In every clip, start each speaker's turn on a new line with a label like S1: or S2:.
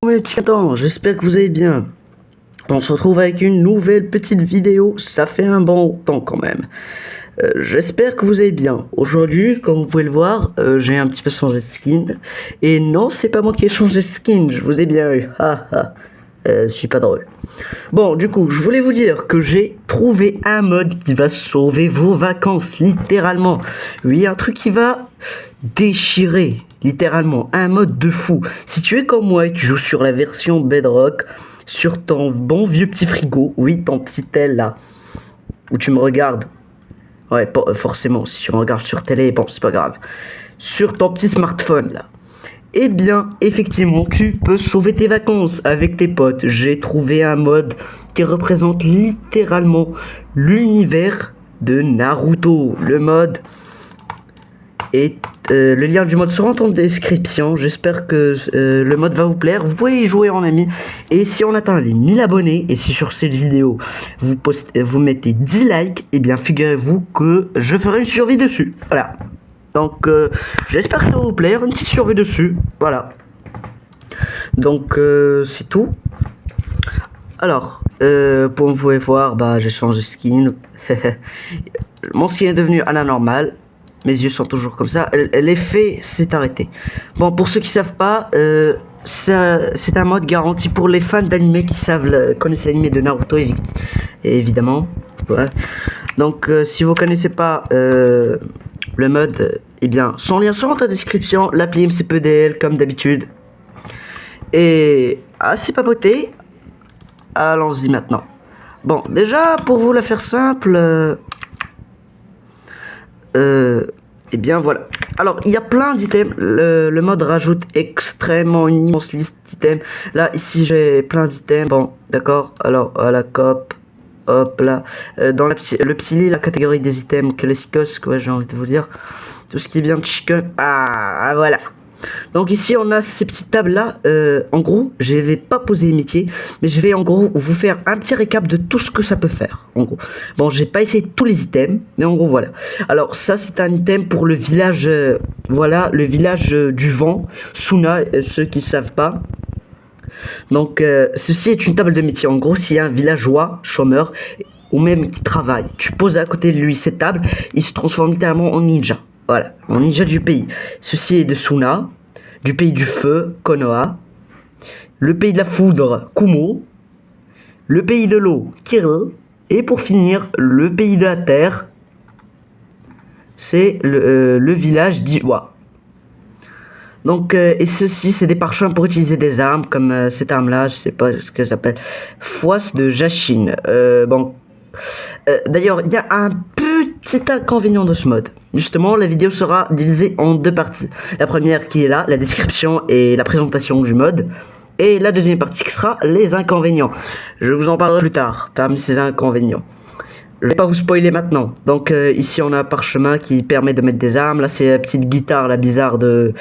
S1: Mes petits temps, j'espère que vous allez bien. On se retrouve avec une nouvelle petite vidéo, ça fait un bon temps quand même. J'espère que vous allez bien. Aujourd'hui, comme vous pouvez le voir, j'ai un petit peu changé de skin. Et non, c'est pas moi qui ai changé de skin, je vous ai bien eu. Je suis pas drôle. Bon, du coup, je voulais vous dire que j'ai trouvé un mode qui va sauver vos vacances, littéralement. Oui, un truc qui va déchirer, littéralement. Un mode de fou. Si tu es comme moi et tu joues sur la version Bedrock, sur ton bon vieux petit frigo, oui, ton petit tel là, où tu me regardes. Ouais, forcément, si tu me regardes sur télé, bon, c'est pas grave. Sur ton petit smartphone là. Eh bien, effectivement, tu peux sauver tes vacances avec tes potes. J'ai trouvé un mode qui représente littéralement l'univers de Naruto. Le mode et le lien du mode sera en description. J'espère que le mode va vous plaire. Vous pouvez y jouer en ami. Et si on atteint les 1000 abonnés, et si sur cette vidéo vous mettez 10 likes, eh bien figurez-vous que je ferai une survie dessus. Voilà. Donc j'espère que ça va vous plaire, une petite survie dessus, voilà. Donc c'est tout. Alors, pour vous pouvez voir, bah j'ai changé de skin. Mon skin est devenu à la normale. Mes yeux sont toujours comme ça. L'effet s'est arrêté. Bon, pour ceux qui savent pas, c'est un mode garanti pour les fans d'anime qui connaissent l'anime de Naruto, évidemment. Ouais. Donc si vous connaissez pas le mode, eh bien, son lien sera dans la description. L'appli MCPDL comme d'habitude. Et assez papoté. Allons-y maintenant. Bon, déjà, pour vous la faire simple, eh bien voilà. Alors, il y a plein d'items. Le mode rajoute extrêmement une immense liste d'items. Là, ici, j'ai plein d'items. Bon, d'accord. Alors, à la COP. Hop là, dans le Psyli, la catégorie des items classicos, quoi, j'ai envie de vous dire. Tout ce qui est bien de chicken. Ah, voilà. Donc ici, on a ces petites tables là. En gros, je vais pas poser les métiers, mais je vais en gros vous faire un petit récap de tout ce que ça peut faire. En gros, bon, j'ai pas essayé tous les items, mais en gros, voilà. Alors, ça, c'est un item pour le village. Voilà, le village du vent, Suna, ceux qui savent pas. Donc, ceci est une table de métier. En gros, s'il y a un villageois, chômeur, ou même qui travaille, tu poses à côté de lui cette table, il se transforme littéralement en ninja. Voilà, en ninja du pays. Ceci est de Suna, du pays du feu, Konoha, le pays de la foudre, Kumo, le pays de l'eau, Kire, et pour finir, le pays de la terre, c'est le village d'Iwa. Donc, et ceci, c'est des parchemins pour utiliser des armes, comme cette arme-là, je sais pas ce que ça s'appelle, Foisse de Jachine. Bon, d'ailleurs, il y a un petit inconvénient de ce mode. Justement, la vidéo sera divisée en deux parties. La première qui est là, la description et la présentation du mode. Et la deuxième partie qui sera les inconvénients. Je vous en parlerai plus tard, parmi ces inconvénients. Je vais pas vous spoiler maintenant. Donc ici on a un parchemin qui permet de mettre des armes. Là c'est la petite guitare la bizarre des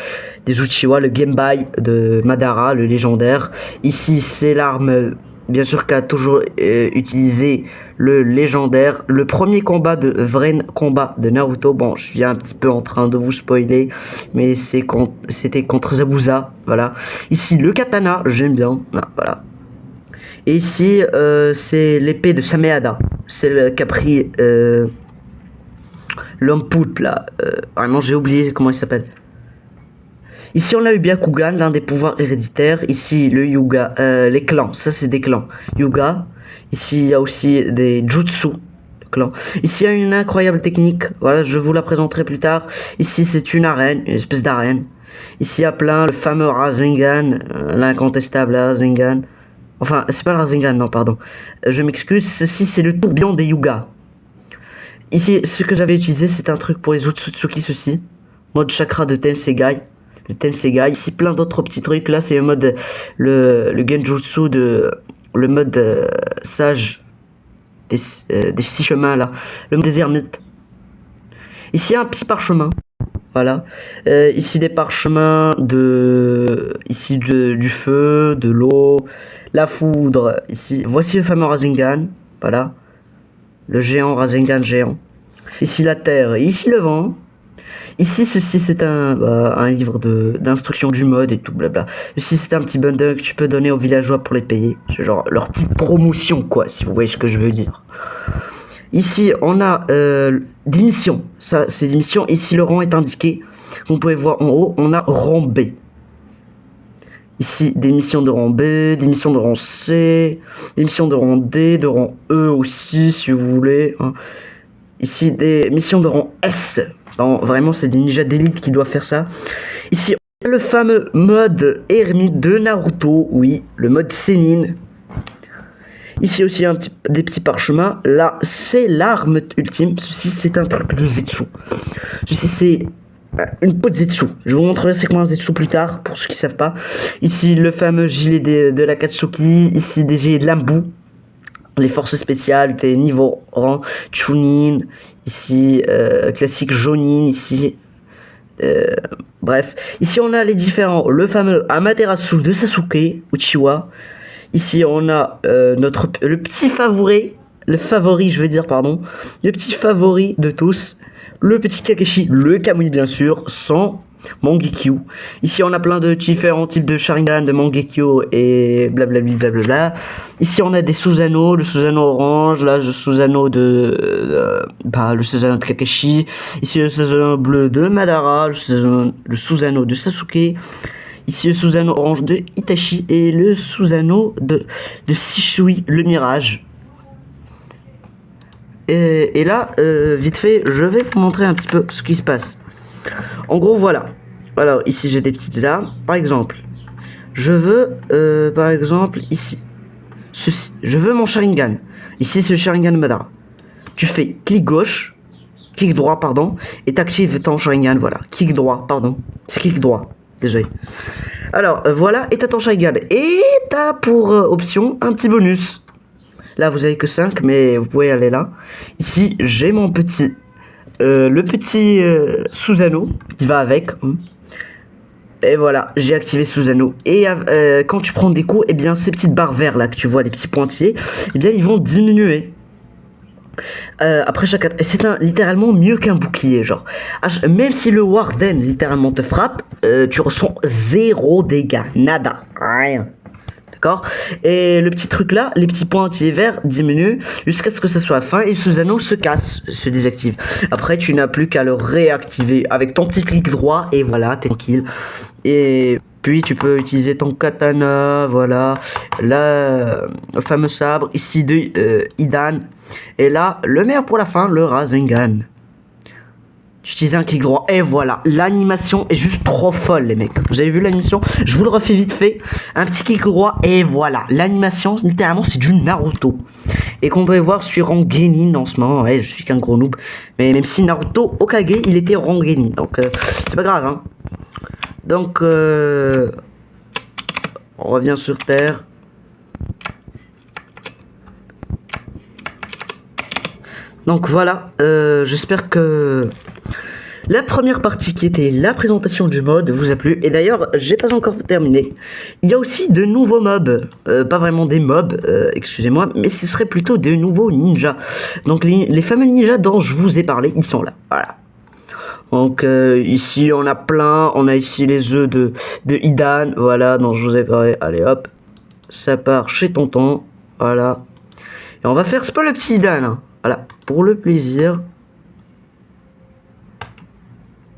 S1: Uchiwa, le Genbai de Madara, le légendaire. Ici c'est l'arme bien sûr qu'a toujours utilisé le légendaire. Le premier combat vrai combat de Naruto. Bon, je suis un petit peu en train de vous spoiler, mais c'était contre Zabuza. Voilà. Ici le katana, j'aime bien. Ah, voilà. Et ici, c'est l'épée de Sameada. C'est le qu'a pris l'homme poulpe là. Vraiment, j'ai oublié comment il s'appelle. Ici, on a eu Byakugan, l'un des pouvoirs héréditaires. Ici, le Yuga, les clans. Ça, c'est des clans. Yuga. Ici, il y a aussi des Jutsu. Clans. Ici, il y a une incroyable technique. Voilà, je vous la présenterai plus tard. Ici, c'est une arène, une espèce d'arène. Ici, il y a plein le fameux Rasengan, l'incontestable Rasengan. Enfin, c'est pas le Rasengan, non, pardon. Je m'excuse, ceci c'est le tourbillon des Yuga. Ici, ce que j'avais utilisé, c'est un truc pour les Otsutsuki, ceci. Mode chakra de Tensegai. Le Tensegai. Ici, plein d'autres petits trucs. Là, c'est le mode, le Genjutsu le mode sage des 6 chemins, là. Le mode des ermites. Ici, un petit parchemin. Voilà. Ici des parchemins ici du feu, de l'eau, la foudre. Ici, voici le fameux Rasengan. Voilà. Le géant Rasengan géant. Ici la terre, ici le vent. Ici, ceci c'est un livre d'instruction du mode et tout blabla. Ceci c'est un petit bundle que tu peux donner aux villageois pour les payer. C'est genre leur petite promotion quoi, si vous voyez ce que je veux dire. Ici on a des missions. Ça c'est des missions. Ici le rang est indiqué. Vous pouvez voir en haut, on a rang B. Ici, des missions de rang B, des missions de rang C, des missions de rang D, de rang E aussi, si vous voulez. Hein. Ici, des missions de rang S. Non, vraiment, c'est des ninjas d'élite qui doivent faire ça. Ici, on a le fameux mode ermite de Naruto. Oui, le mode Sénine. Ici aussi, des petits parchemins. Là, c'est l'arme ultime. Ceci, c'est un truc de Zetsu. Ceci, c'est une peau de Zetsu. Je vous montrerai c'est quoi un Zetsu plus tard, pour ceux qui savent pas. Ici, le fameux gilet de la Katsuki. Ici, des gilets de l'Ambu. Les forces spéciales, des niveaux rang Chunin. Ici, classique Jonin. Ici, bref. Ici, on a les différents. Le fameux Amaterasu de Sasuke, Uchiwa. Ici, on a le petit favori. Le favori, je veux dire, pardon. Le petit favori de tous. Le petit Kakashi, le Kamui bien sûr, sans Mangekyo. Ici on a plein de différents types de Sharingan, de Mangekyo et blablabla. Blablabla. Ici on a des Susanoo, le Susanoo orange, là le Susanoo le Susanoo de Kakashi. Ici le Susanoo bleu de Madara, le Susanoo de Sasuke. Ici le Susanoo orange de Itachi et le Susanoo de Shisui, le Mirage. Et là, vite fait, je vais vous montrer un petit peu ce qui se passe. En gros, voilà. Alors, ici, j'ai des petites armes. Par exemple, je veux, par exemple, ici, ceci. Je veux mon Sharingan. Ici, ce Sharingan Madara. Tu fais clic gauche, clic droit, pardon, et t'actives ton Sharingan, voilà. Clic droit, pardon. C'est clic droit, désolé. Alors, voilà, et t'as ton Sharingan. Et t'as pour option un petit bonus. Là, vous avez que 5, mais vous pouvez aller là. Ici, j'ai mon petit... le petit Susanoo qui va avec. Et voilà, j'ai activé Susanoo. Et quand tu prends des coups, et bien ces petites barres vertes là que tu vois, les petits pointillés, et bien ils vont diminuer. Après chaque attaque, c'est littéralement mieux qu'un bouclier, genre. Même si le Warden littéralement te frappe, tu ressens 0 dégâts, nada, rien. D'accord. Et le petit truc là, les petits pointillés verts diminuent jusqu'à ce que ça soit la fin et Susanoo se casse, se désactive. Après, tu n'as plus qu'à le réactiver avec ton petit clic droit et voilà, t'es tranquille. Et puis tu peux utiliser ton katana, voilà, là, le fameux sabre ici de Hidan. Et là, le meilleur pour la fin, le Rasengan. J'utilise un clic droit et voilà, l'animation est juste trop folle les mecs. Vous avez vu l'animation? Je vous le refais vite fait. Un petit clic droit et voilà, l'animation littéralement c'est du Naruto. Et qu'on peut voir sur Rangenin en ce moment. Ouais, je suis qu'un gros noob. Mais même si Naruto Hokage il était Rangenin. Donc c'est pas grave hein. Donc on revient sur Terre. Donc voilà, j'espère que la première partie qui était la présentation du mode vous a plu. Et d'ailleurs, j'ai pas encore terminé. Il y a aussi de nouveaux mobs. Pas vraiment des mobs, excusez-moi, mais ce serait plutôt des nouveaux ninjas. Donc les fameux ninjas dont je vous ai parlé, ils sont là. Voilà. Donc ici on a plein. On a ici les œufs de Hidan. Voilà, dont je vous ai parlé. Allez hop. Ça part chez tonton. Voilà. Et on va faire, c'est pas le petit Hidan. Hein. Voilà, pour le plaisir.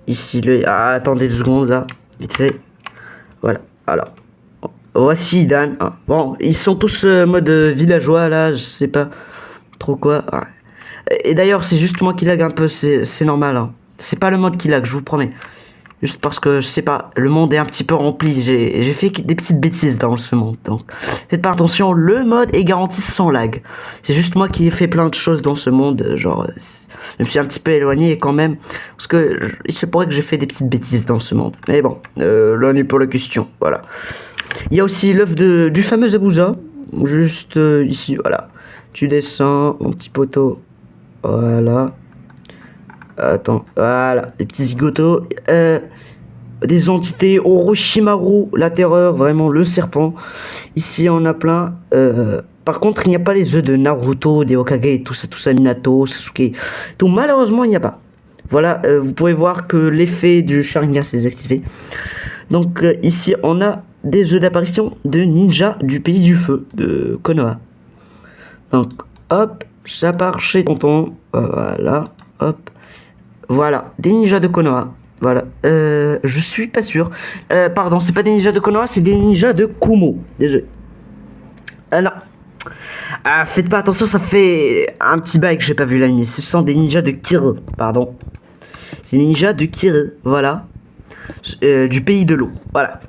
S1: Ici, attendez 2 secondes, là. Vite fait. Voilà, alors. Voici Hidan. Ah, bon, ils sont tous mode villageois, là. Je sais pas trop quoi. Ah. Et d'ailleurs, c'est juste moi qui lag un peu. C'est normal. Hein. C'est pas le mode qui lag, je vous promets. Juste parce que, je sais pas, le monde est un petit peu rempli. J'ai fait des petites bêtises dans ce monde. Donc, faites pas attention, le mode est garanti sans lag. C'est juste moi qui ai fait plein de choses dans ce monde. Genre, je me suis un petit peu éloigné quand même. Parce que, il se pourrait que j'ai fait des petites bêtises dans ce monde. Mais bon, là on est pour la question. Voilà. Il y a aussi l'œuf du fameux Zabuza. Juste ici, voilà. Tu descends, mon petit poteau. Voilà. Attends, voilà, les petits zigotos, des entités, Orochimaru, la terreur, vraiment le serpent. Ici on a plein. Par contre, il n'y a pas les œufs de Naruto, des Hokage, tout ça, Minato, Sasuke. Tout malheureusement, il n'y a pas. Voilà, vous pouvez voir que l'effet du Sharingan s'est désactivé. Donc ici, on a des œufs d'apparition de ninja du pays du feu, de Konoha. Donc, hop, ça part chez tonton. Voilà, hop. Voilà, des ninjas de Konoha. Voilà, je suis pas sûr. Pardon, c'est pas des ninjas de Konoha, c'est des ninjas de Kumo. Désolé. Alors, faites pas attention, ça fait un petit bail que j'ai pas vu l'anime. Ce sont des ninjas de Kire, pardon. C'est des ninjas de Kire, voilà. Du pays de l'eau, voilà.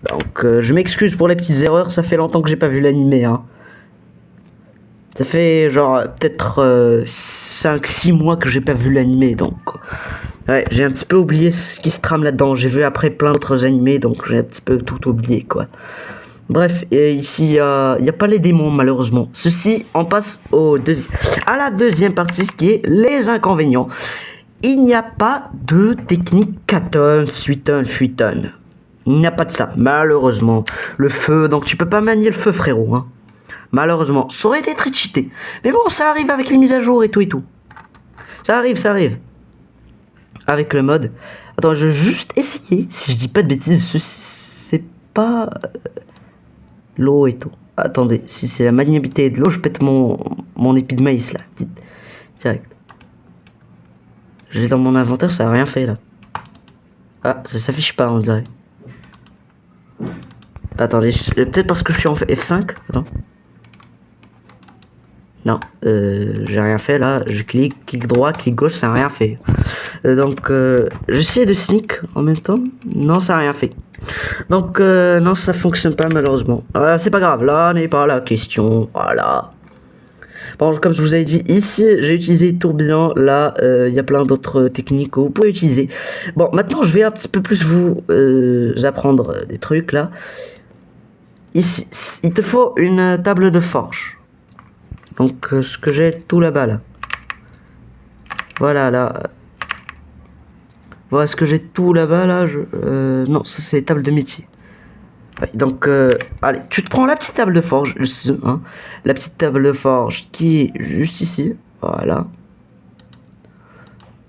S1: Donc, je m'excuse pour les petites erreurs, ça fait longtemps que j'ai pas vu l'animé, hein. Ça fait genre peut-être 5-6 mois que j'ai pas vu l'animé, donc ouais, j'ai un petit peu oublié ce qui se trame là-dedans. J'ai vu après plein d'autres animés, donc j'ai un petit peu tout oublié, quoi. Bref, et ici il y a pas les démons malheureusement. Ceci, on passe à la deuxième partie qui est les inconvénients. Il n'y a pas de technique Katon, Suiton, Fuiton. Il n'y a pas de ça, malheureusement. Le feu, donc tu peux pas manier le feu, frérot, hein. Malheureusement, ça aurait été très cheaté. Mais bon, ça arrive avec les mises à jour et tout et tout. Ça arrive, ça arrive. Avec le mode. Attends, je vais juste essayer. Si je dis pas de bêtises, c'est pas l'eau et tout. Attendez, si c'est la maniabilité de l'eau, je pète mon épi de maïs là. Direct. J'ai dans mon inventaire, ça a rien fait là. Ah, ça s'affiche pas, on dirait. Attendez, peut-être parce que je suis en F5. Attends. Non, j'ai rien fait là. Je clic droit, clic gauche, ça n'a rien fait. Donc, j'essaie de sneak en même temps. Non, ça n'a rien fait. Donc, non, ça fonctionne pas malheureusement. C'est pas grave, là n'est pas la question. Voilà. Bon, comme je vous avais dit, ici, j'ai utilisé tourbillon. Là, il y a plein d'autres techniques que vous pouvez utiliser. Bon, maintenant, je vais un petit peu plus vous apprendre des trucs là. Ici, il te faut une table de forge. Donc, ce que j'ai tout là-bas, là. Voilà, là. Voilà ce que j'ai tout là-bas, là. Non, ça, c'est les tables de métier. Ouais, donc, allez, tu te prends la petite table de forge, hein, la petite table de forge qui est juste ici. Voilà.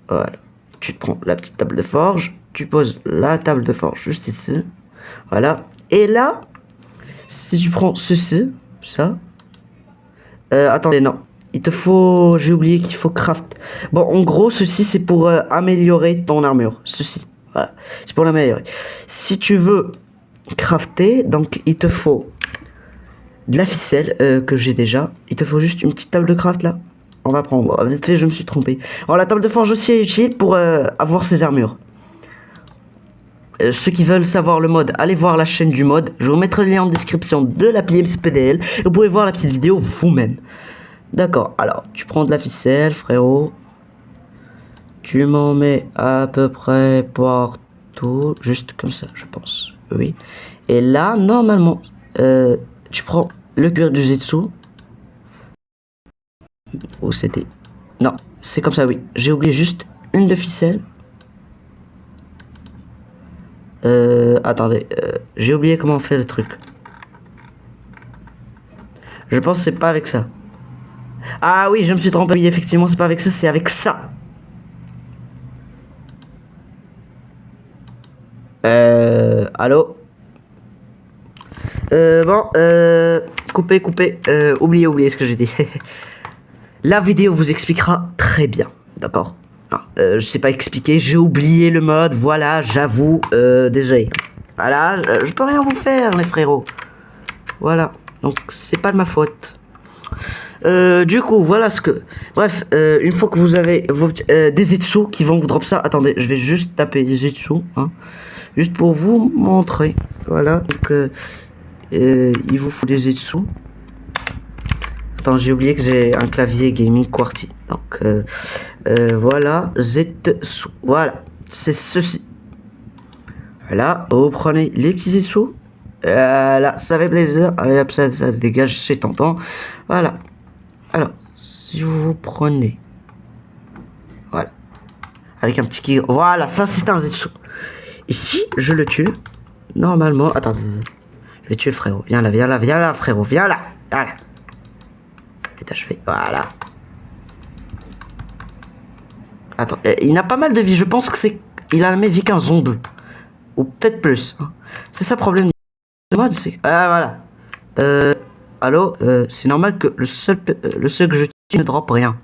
S1: Voilà. Tu te prends la petite table de forge. Tu poses la table de forge juste ici. Voilà. Et là, si tu prends ceci, ça... attendez, non. Il te faut... J'ai oublié qu'il faut craft. Bon, en gros, ceci, c'est pour améliorer ton armure. Ceci. Voilà. C'est pour l'améliorer. Si tu veux crafter, donc, il te faut de la ficelle que j'ai déjà. Il te faut juste une petite table de craft, là. On va prendre. Vite fait, je me suis trompé. Alors, la table de forge aussi est utile pour avoir ses armures. Ceux qui veulent savoir le mode, allez voir la chaîne du mode. Je vous mettrai le lien en description de l'appli MCPDL. Et vous pouvez voir la petite vidéo vous-même. D'accord, alors tu prends de la ficelle, frérot. Tu m'en mets à peu près partout. Juste comme ça, je pense. Oui. Et là, normalement, tu prends le cuir du Zetsu. Où c'était? Non, c'est comme ça, oui. J'ai oublié juste une de ficelle. Attendez, j'ai oublié comment on fait le truc. Je pense que c'est pas avec ça. Ah oui, je me suis trompé, oui, effectivement, c'est pas avec ça, c'est avec ça. Allô? Bon, coupez, oubliez ce que j'ai dit. La vidéo vous expliquera très bien, d'accord? Je sais pas expliquer, j'ai oublié le mode, voilà, j'avoue, désolé. Voilà, je peux rien vous faire, les frérots. Voilà, donc c'est pas de ma faute. Du coup, voilà ce que... Bref, une fois que vous avez des Zetsu qui vont vous drop ça... Attendez, je vais juste taper Zetsu, hein. Juste pour vous montrer. Voilà, donc... il vous faut des Zetsu. Attends, j'ai oublié que j'ai un clavier gaming QWERTY. Donc, voilà, Zetsu. Voilà, c'est ceci. Voilà, vous prenez les petits Zetsu. Là, ça fait plaisir. Allez, hop, ça dégage, c'est tentant. Voilà. Alors, si vous prenez... Voilà. Avec un petit... Voilà, ça c'est un Zetsu. Et si je le tue, normalement... Attends, je vais tuer le frérot. Viens là, frérot. Viens là. Voilà. Vite achevé. Voilà. Attends, il a pas mal de vie. Je pense que c'est... Il a la même vie qu'un zombie. Ou peut-être plus. Hein. C'est ça le problème de mode. Ah, voilà. Allô, c'est normal que le seul que je tue ne drop rien.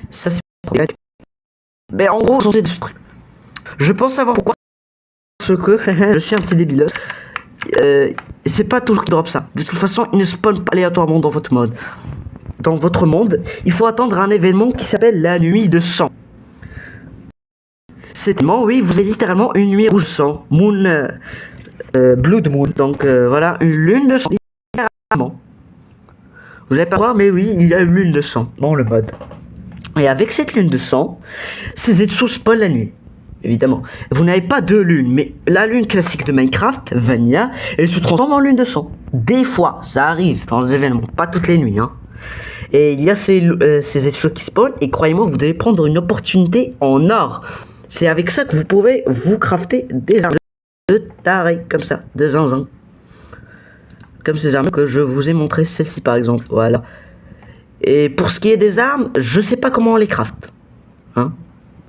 S1: Ça, c'est... Mais en gros, c'est ce truc. Je pense savoir pourquoi. Parce que je suis un petit débile. C'est pas toujours qui drop ça. De toute façon, il ne spawn pas aléatoirement dans votre mode. Dans votre monde, il faut attendre un événement qui s'appelle la nuit de sang. C'est oui, vous avez littéralement une nuit rouge sang. Moon... Blood Moon. Donc voilà, une lune de sang. Littéralement. Vous n'allez pas voir, mais oui, il y a une lune de sang dans le mode. Et avec cette lune de sang, ces Zetsu spawn la nuit. Évidemment. Vous n'avez pas deux lunes, mais la lune classique de Minecraft, Vanilla, elle se transforme en lune de sang. Des fois, ça arrive dans les événements, pas toutes les nuits. Hein. Et il y a ces Zetsu qui spawnent, et croyez-moi, vous devez prendre une opportunité en or. C'est avec ça que vous pouvez vous crafter des armes de taré, comme ça, de zinzin. Comme ces armes que je vous ai montré, celle-ci par exemple, voilà. Et pour ce qui est des armes, je sais pas comment on les craft. Hein?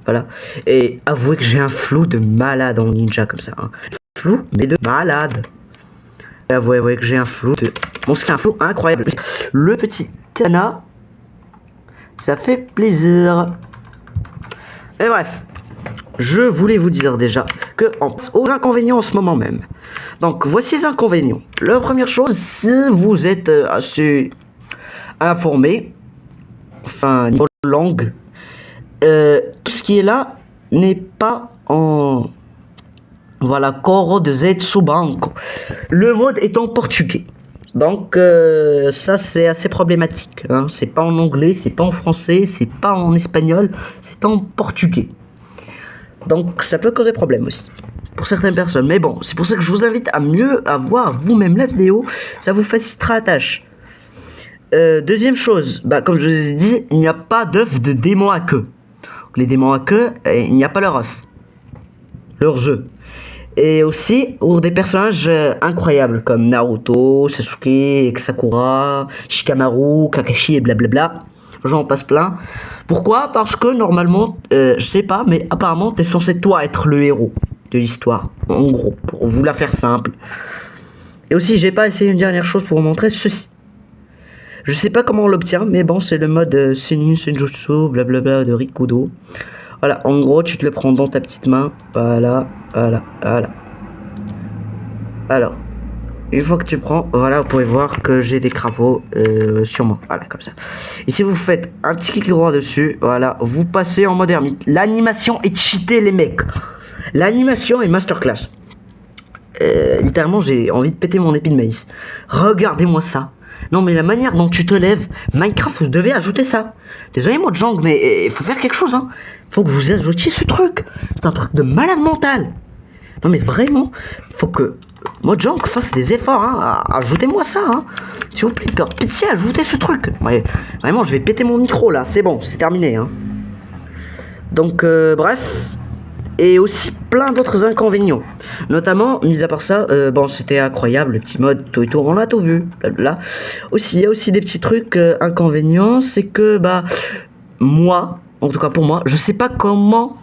S1: Voilà. Et avouez que j'ai un flou de malade en ninja comme ça. Hein. Flou, mais de malade. Avouez que j'ai un flou de... Bon, c'est un flou incroyable. Le petit Kana, ça fait plaisir. Et bref, je voulais vous dire déjà que aux inconvénients en ce moment même. Donc, voici les inconvénients. La première chose, si vous êtes assez informé, enfin, niveau langue, tout ce qui est là n'est pas en... Voilà, Coro de Zetsu Banco. Le mode est en portugais. Donc, ça, c'est assez problématique. Hein. C'est pas en anglais, c'est pas en français, c'est pas en espagnol, c'est en portugais. Donc, ça peut causer problème aussi. Pour certaines personnes. Mais bon, c'est pour ça que je vous invite à mieux voir vous-même la vidéo. Ça vous facilitera la tâche. Deuxième chose, bah, comme je vous ai dit, il n'y a pas d'œufs de démons à queue. Les démons à queue, il n'y a pas leur œuf. Leurs œufs. Et aussi pour des personnages incroyables comme Naruto, Sasuke, Sakura, Shikamaru, Kakashi et blablabla. J'en passe plein. Pourquoi? Parce que normalement, je sais pas, mais apparemment t'es censé toi être le héros de l'histoire. En gros, pour vous la faire simple. Et aussi, j'ai pas essayé une dernière chose pour vous montrer ceci. Je sais pas comment on l'obtient, mais bon, c'est le mode Senin Senjutsu, blablabla de Rikudo. Voilà, en gros, tu te le prends dans ta petite main. Voilà, voilà, voilà. Alors, une fois que tu prends, voilà, vous pouvez voir que j'ai des crapauds sur moi. Voilà, comme ça. Et si vous faites un petit clic droit dessus, voilà, vous passez en mode ermite. L'animation est cheatée, les mecs. L'animation est masterclass. Littéralement, j'ai envie de péter mon épi de maïs. Regardez-moi ça. Non, mais la manière dont tu te lèves, Minecraft, vous devez ajouter ça. Désolé, moi de jungle, mais il faut faire quelque chose, hein. Faut que vous ajoutiez ce truc. C'est un truc de malade mental. Non, mais vraiment, faut que moi de jungle fasse des efforts, hein. Ajoutez-moi ça, hein. S'il vous plaît, pitié, ajoutez ce truc. Ouais, vraiment, je vais péter mon micro là. C'est bon, c'est terminé, hein. Donc, bref. Et aussi plein d'autres inconvénients. Notamment, mis à part ça, bon, c'était incroyable, le petit mode tout et tout, on a tout vu. Blablabla. Aussi, il y a aussi des petits trucs inconvénients, c'est que, bah, moi, en tout cas pour moi, je sais pas comment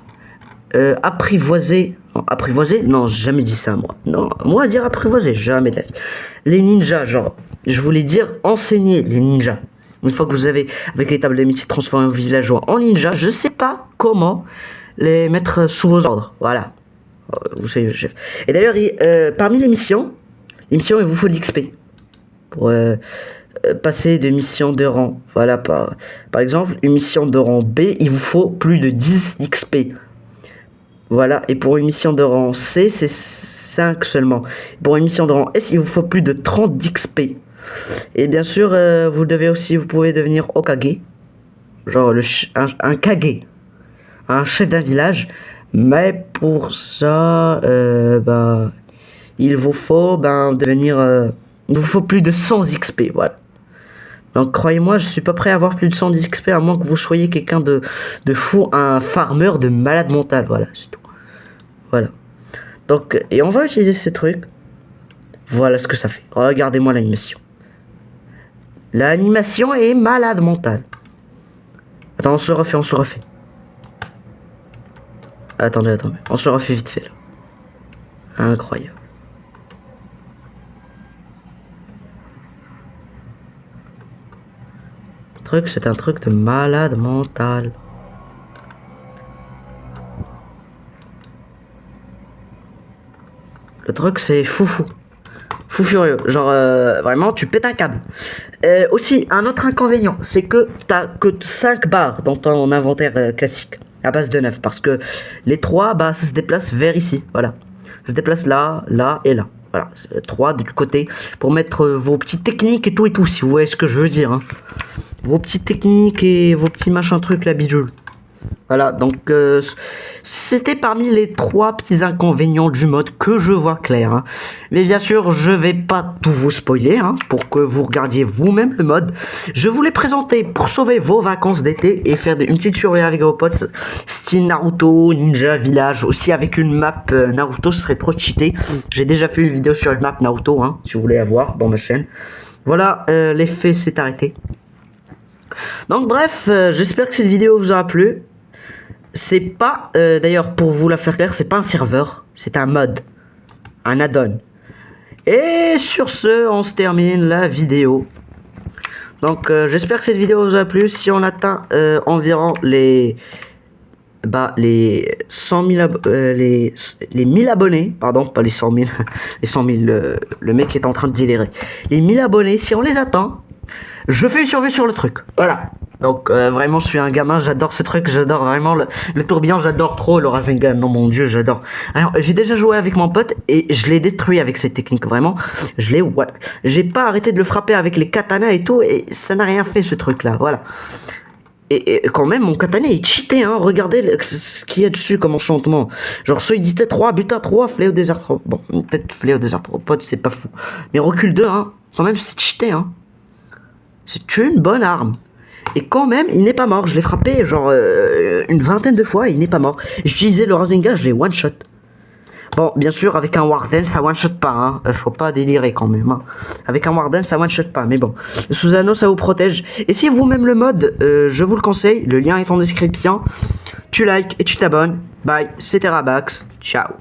S1: apprivoiser. Non, apprivoiser? Non, j'ai jamais dit ça, moi. Non, moi, dire apprivoiser, jamais de la vie. Les ninjas, genre, je voulais dire enseigner les ninjas. Une fois que vous avez, avec les tables d'amitié, transformé vos villageois en ninja, je sais pas comment les mettre sous vos ordres, voilà. Vous savez le chef. Et d'ailleurs, parmi les missions, il vous faut de l'XP. Pour passer de missions de rang. Voilà, par exemple, une mission de rang B, il vous faut plus de 10 XP. Voilà, et pour une mission de rang C, c'est 5 seulement. Pour une mission de rang S, il vous faut plus de 30 d'XP. Et bien sûr, vous pouvez devenir Hokage. Genre un Kage. Un chef d'un village, mais pour ça, bah, il vous faut il vous faut plus de 100 XP, voilà. Donc croyez-moi, je suis pas prêt à avoir plus de 100 XP à moins que vous soyez quelqu'un de fou, un farmer de malade mental, voilà, c'est tout. Voilà. Donc, et on va utiliser ces trucs. Voilà ce que ça fait. Regardez-moi l'animation. L'animation est malade mentale. Attends, on se le refait, on se le refait. Attendez, on se le refait vite fait là. Incroyable. Le truc, c'est un truc de malade mental. Le truc, c'est fou furieux. Genre, vraiment, tu pètes un câble. Aussi, un autre inconvénient, c'est que t'as que 5 barres dans ton inventaire classique, à base de 9. Parce que les 3, bah, ça se déplace vers ici. Voilà. Ça se déplace là, là et là. Voilà. 3 du côté pour mettre vos petites techniques et tout, si vous voyez ce que je veux dire. Hein. Vos petites techniques et vos petits machins trucs, la bidule. Voilà, donc c'était parmi les 3 petits inconvénients du mode que je vois clair. Hein. Mais bien sûr, je vais pas tout vous spoiler hein, pour que vous regardiez vous-même le mode. Je vous l'ai présenté pour sauver vos vacances d'été et faire une petite survie avec vos potes, style Naruto, Ninja Village, aussi avec une map Naruto, ce serait trop cheaté. J'ai déjà fait une vidéo sur une map Naruto, hein, si vous voulez la voir dans ma chaîne. Voilà, l'effet s'est arrêté. Donc bref, j'espère que cette vidéo vous aura plu. C'est pas, d'ailleurs pour vous la faire claire, c'est pas un serveur, c'est un mod, un add-on. Et sur ce, on se termine la vidéo. Donc j'espère que cette vidéo vous a plu. Si on atteint environ les 100 000 les 1000 abonnés, pardon, pas les 100 000, les 100 000, le mec est en train de délirer. Les 1000 abonnés, si on les atteint, je fais une survie sur le truc. Voilà. Donc vraiment je suis un gamin, j'adore ce truc, j'adore vraiment le tourbillon, j'adore trop le Rasengan, non mon dieu j'adore. Alors j'ai déjà joué avec mon pote et je l'ai détruit avec cette technique, vraiment. J'ai pas arrêté de le frapper avec les katanas et tout et ça n'a rien fait ce truc là, voilà. Et quand même mon katana est cheaté hein, regardez ce qu'il y a dessus comme enchantement. Genre solidité 3, butin 3, fléau désert 3. Bon peut-être fléau désert 3, pote c'est pas fou. Mais recul 2 hein, quand même c'est cheaté hein. C'est une bonne arme. Et quand même, il n'est pas mort. Je l'ai frappé genre une vingtaine de fois et il n'est pas mort. J'utilisais le Rasengan, je l'ai one shot. Bon, bien sûr, avec un Warden, ça one shot pas. Hein. Faut pas délirer quand même. Hein. Avec un Warden, ça one shot pas. Mais bon, le sous-anneau, ça vous protège. Et si vous-même le mode, je vous le conseille. Le lien est en description. Tu likes et tu t'abonnes. Bye, c'était Rabax. Ciao.